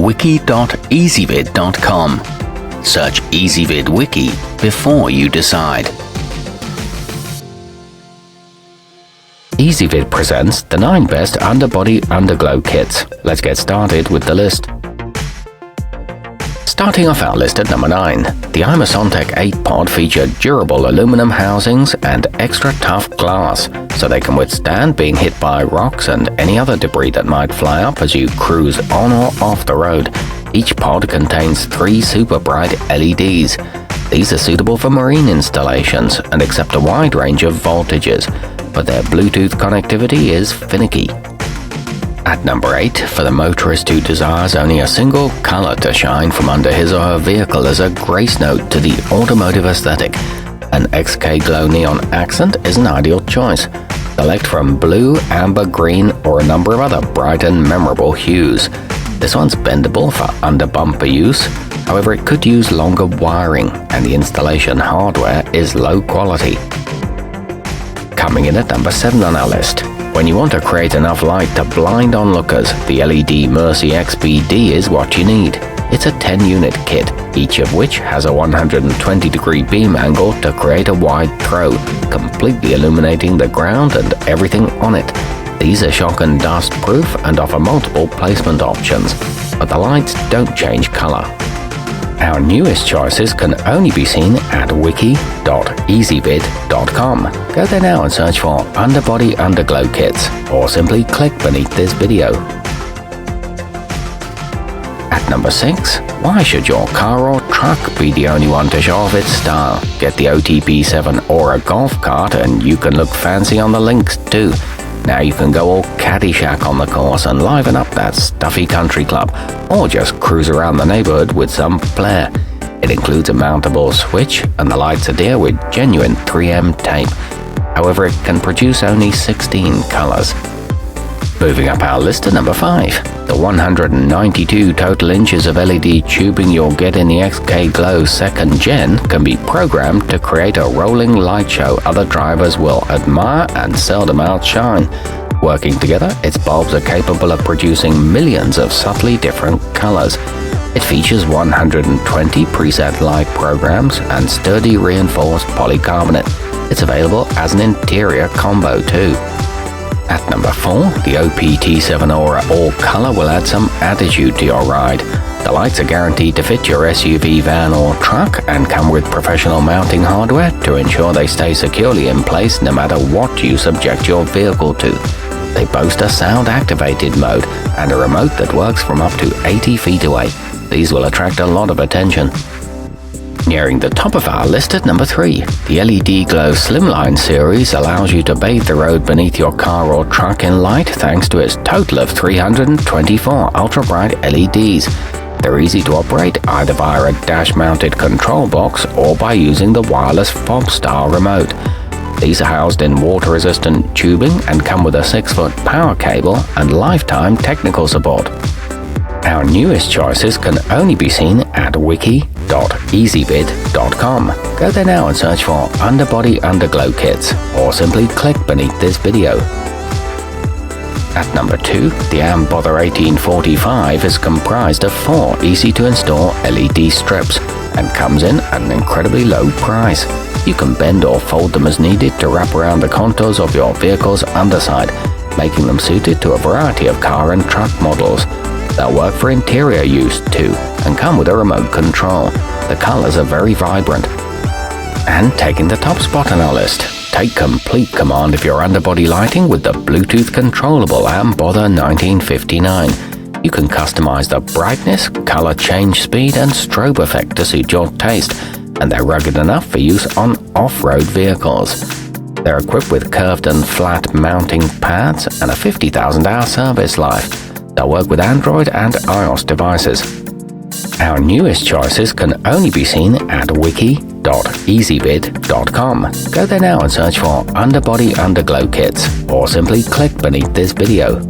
wiki.ezvid.com. Search Ezvid Wiki before you decide. Ezvid presents the 9 best Underbody Underglow kits. Let's get started with the list. Starting off our list at number 9, the imosontec 8-pod feature durable aluminum housings and extra tough glass, so they can withstand being hit by rocks and any other debris that might fly up as you cruise on or off the road. Each pod contains 3 super bright LEDs. These are suitable for marine installations and accept a wide range of voltages, but their Bluetooth connectivity is finicky. At number 8, for the motorist who desires only a single color to shine from under his or her vehicle as a grace note to the automotive aesthetic, an xkglow neon accent is an ideal choice. Select from blue, amber, green, or a number of other bright and memorable hues. This one's bendable for under-bumper use, however it could use longer wiring, and the installation hardware is low quality. Coming in at number 7 on our list. When you want to create enough light to blind onlookers, the ledmircy XPD is what you need. It's a 10-unit kit, each of which has a 120-degree beam angle to create a wide throw, completely illuminating the ground and everything on it. These are shock and dust proof and offer multiple placement options, but the lights don't change color. Our newest choices can only be seen at wiki.ezvid.com. Go there now and search for Underbody Underglow kits, or simply click beneath this video. At number 6, why should your car or truck be the only one to show off its style? Get the OTP7 or a golf cart and you can look fancy on the links too. Now you can go all Caddyshack on the course and liven up that stuffy country club, or just cruise around the neighborhood with some flair. It includes a mountable switch, and the lights adhere with genuine 3M tape. However, it can produce only 16 colors. Moving up our list to number 5. The 192 total inches of LED tubing you'll get in the xkglow 2nd Gen can be programmed to create a rolling light show other drivers will admire and seldom outshine. Working together, its bulbs are capable of producing millions of subtly different colors. It features 120 preset light programs and sturdy reinforced polycarbonate. It's available as an interior combo too. At number 4, the OPT7 Aura All Color will add some attitude to your ride. The lights are guaranteed to fit your SUV, van or truck and come with professional mounting hardware to ensure they stay securely in place no matter what you subject your vehicle to. They boast a sound-activated mode and a remote that works from up to 80 feet away. These will attract a lot of attention. Nearing the top of our list at number 3, the ledglow Slimline series allows you to bathe the road beneath your car or truck in light thanks to its total of 324 ultra-bright LEDs. They're easy to operate either via a dash-mounted control box or by using the wireless fob-style remote. These are housed in water-resistant tubing and come with a 6-foot power cable and lifetime technical support. Our newest choices can only be seen at wiki.ezvid.com. Go there now and search for Underbody Underglow kits, or simply click beneath this video. At number 2, the ambother 1845 is comprised of 4 easy-to-install LED strips and comes in at an incredibly low price. You can bend or fold them as needed to wrap around the contours of your vehicle's underside, making them suited to a variety of car and truck models. They'll work for interior use too, and come with a remote control. The colors are very vibrant. And taking the top spot on our list, take complete command of your underbody lighting with the Bluetooth controllable ambother 1959. You can customize the brightness, color change speed, and strobe effect to suit your taste, and they're rugged enough for use on off-road vehicles. They're equipped with curved and flat mounting pads and a 50,000-hour service life. They'll work with Android and iOS devices. Our newest choices can only be seen at wiki.ezvid.com. Go there now and search for Underbody Underglow kits, or simply click beneath this video.